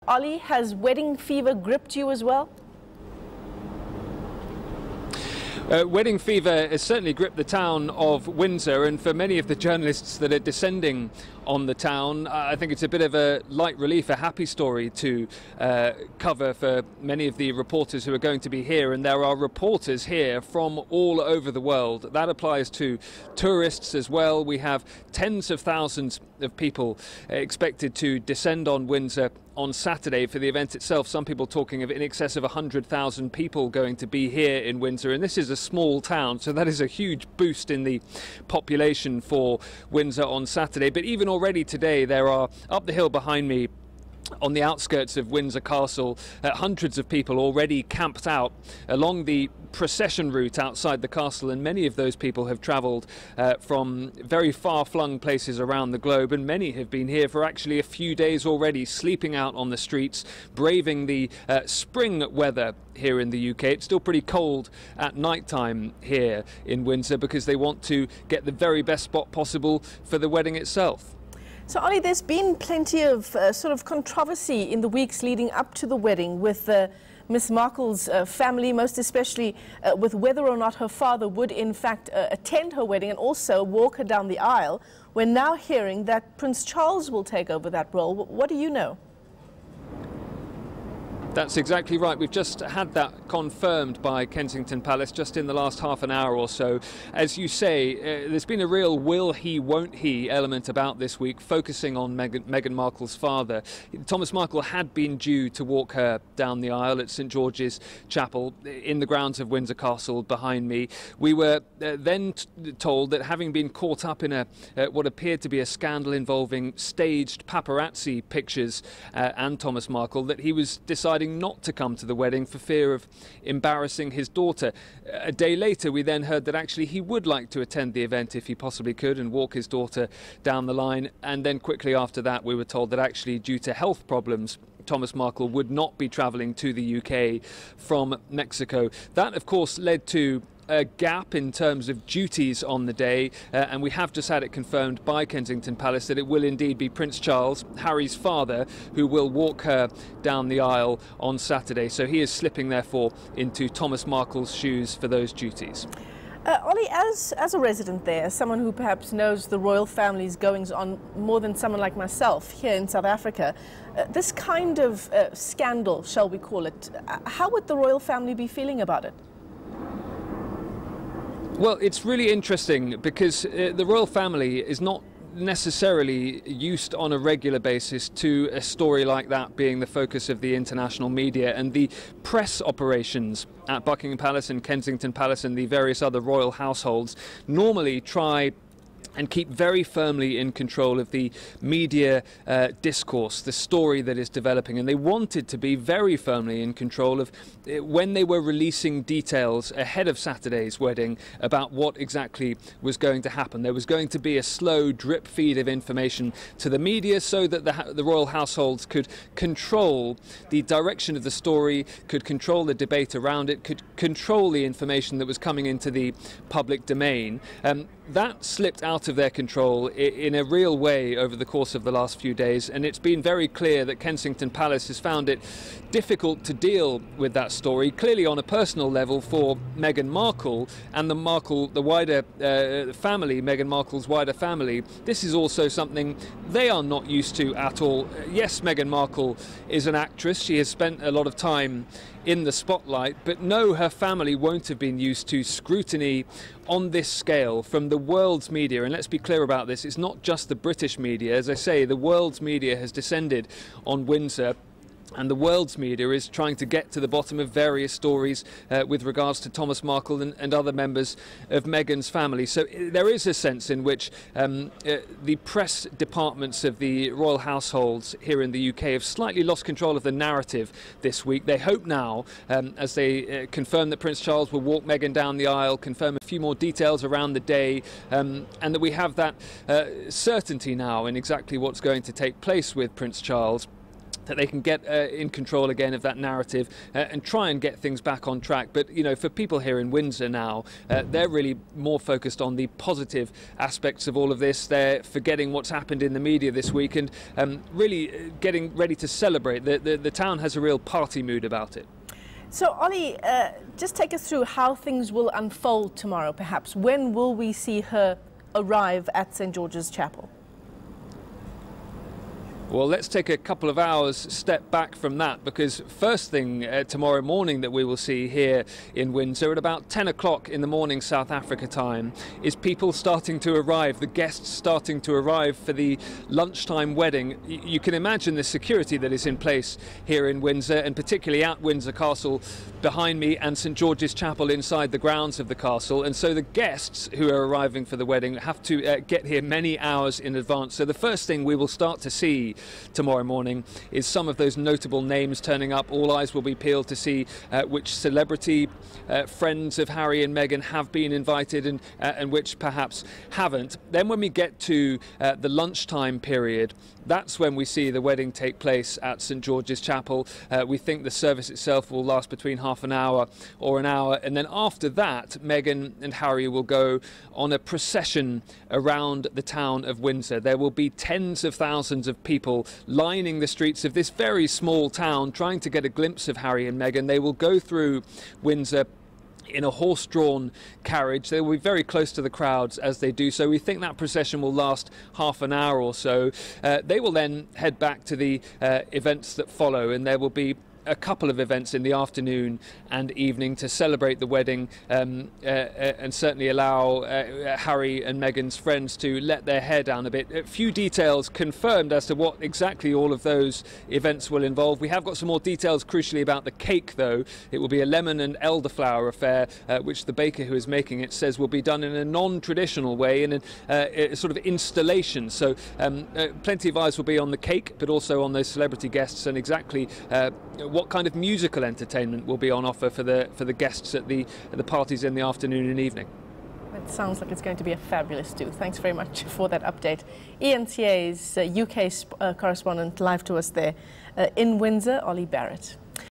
Olly, has wedding fever gripped you as well? Wedding fever has certainly gripped the town of Windsor, and for many of the journalists that are descending on the town, I think it's a bit of a light relief, a happy story to cover for many of the reporters who are going to be here. And there are reporters here from all over the world. That applies to tourists as well. We have tens of thousands of people expected to descend on Windsor on Saturday for the event itself. Some people talking of in excess of 100,000 people going to be here in Windsor, and this is a small town, so that is a huge boost in the population for Windsor on Saturday. But even already today, there are up the hill behind me, on the outskirts of Windsor Castle, hundreds of people already camped out along the procession route outside the castle, and many of those people have travelled from very far-flung places around the globe, and many have been here for actually a few days already, sleeping out on the streets, braving the spring weather here in the UK. It's still pretty cold at night time here in Windsor because they want to get the very best spot possible for the wedding itself. So, Olly, there's been plenty of sort of controversy in the weeks leading up to the wedding with Miss Markle's family, most especially with whether or not her father would in fact attend her wedding and also walk her down the aisle. We're now hearing that Prince Charles will take over that role. What do you know? That's exactly right. We've just had that confirmed by Kensington Palace just in the last half an hour or so. As you say, there's been a real will he, won't he element about this week, focusing on Meghan Markle's father. Thomas Markle had been due to walk her down the aisle at St George's Chapel in the grounds of Windsor Castle behind me. We were then told that, having been caught up in what appeared to be a scandal involving staged paparazzi pictures and Thomas Markle, that he was deciding not to come to the wedding for fear of embarrassing his daughter. A day later, we then heard that actually he would like to attend the event if he possibly could and walk his daughter down the line. And then quickly after that, we were told that actually, due to health problems, Thomas Markle would not be travelling to the UK from Mexico. That, of course, led to a gap in terms of duties on the day, and we have just had it confirmed by Kensington Palace that it will indeed be Prince Charles, Harry's father, who will walk her down the aisle on Saturday. So he is slipping, therefore, into Thomas Markle's shoes for those duties. Olly, as a resident there, as someone who perhaps knows the royal family's goings on more than someone like myself here in South Africa, this kind of scandal, shall we call it, how would the royal family be feeling about it? Well, it's really interesting because the royal family is not necessarily used on a regular basis to a story like that being the focus of the international media, and the press operations at Buckingham Palace and Kensington Palace and the various other royal households normally try and keep very firmly in control of the media discourse, the story that is developing. And they wanted to be very firmly in control of when they were releasing details ahead of Saturday's wedding about what exactly was going to happen. There was going to be a slow drip feed of information to the media so that the royal households could control the direction of the story, could control the debate around it, could control the information that was coming into the public domain. That slipped out of their control in a real way over the course of the last few days, and it's been very clear that Kensington Palace has found it difficult to deal with that story. Clearly, on a personal level, for Meghan Markle and the wider family, Meghan Markle's wider family, this is also something they are not used to at all. Yes, Meghan Markle is an actress. She has spent a lot of time in the spotlight, but no, her family won't have been used to scrutiny on this scale from the world's media. And let's be clear about this, it's not just the British media. As I say, the world's media has descended on Windsor, and the world's media is trying to get to the bottom of various stories with regards to Thomas Markle and other members of Meghan's family. So there is a sense in which the press departments of the royal households here in the UK have slightly lost control of the narrative this week. They hope now, as they confirm that Prince Charles will walk Meghan down the aisle, confirm a few more details around the day, and that we have that certainty now in exactly what's going to take place with Prince Charles, that they can get in control again of that narrative and try and get things back on track. But, you know, for people here in Windsor now, they're really more focused on the positive aspects of all of this. They're forgetting what's happened in the media this week and really getting ready to celebrate. The town has a real party mood about it. So, Olly, just take us through how things will unfold tomorrow, perhaps. When will we see her arrive at St. George's Chapel? Well, let's take a couple of hours step back from that, because first thing tomorrow morning that we will see here in Windsor at about 10 o'clock in the morning South Africa time is people starting to arrive, the guests starting to arrive for the lunchtime wedding. You can imagine the security that is in place here in Windsor, and particularly at Windsor Castle behind me and St. George's Chapel inside the grounds of the castle. And so the guests who are arriving for the wedding have to get here many hours in advance. So the first thing we will start to see tomorrow morning is some of those notable names turning up. All eyes will be peeled to see which celebrity friends of Harry and Meghan have been invited and which perhaps haven't. Then when we get to the lunchtime period, that's when we see the wedding take place at St. George's Chapel. We think the service itself will last between half an hour or an hour, and then after that Meghan and Harry will go on a procession around the town of Windsor. There will be tens of thousands of people lining the streets of this very small town trying to get a glimpse of Harry and Meghan. They will go through Windsor in a horse-drawn carriage. They will be very close to the crowds as they do so. We think that procession will last half an hour or so. They will then head back to the events that follow, and there will be a couple of events in the afternoon and evening to celebrate the wedding and certainly allow Harry and Meghan's friends to let their hair down a bit. A few details confirmed as to what exactly all of those events will involve. We have got some more details crucially about the cake though. It will be a lemon and elderflower affair which the baker who is making it says will be done in a non-traditional way, in a sort of installation. So plenty of eyes will be on the cake but also on those celebrity guests and exactly what kind of musical entertainment will be on offer for the guests at the parties in the afternoon and evening. It sounds like it's going to be a fabulous do. Thanks very much for that update. eNCA's UK correspondent live to us there in Windsor, Olly Barratt.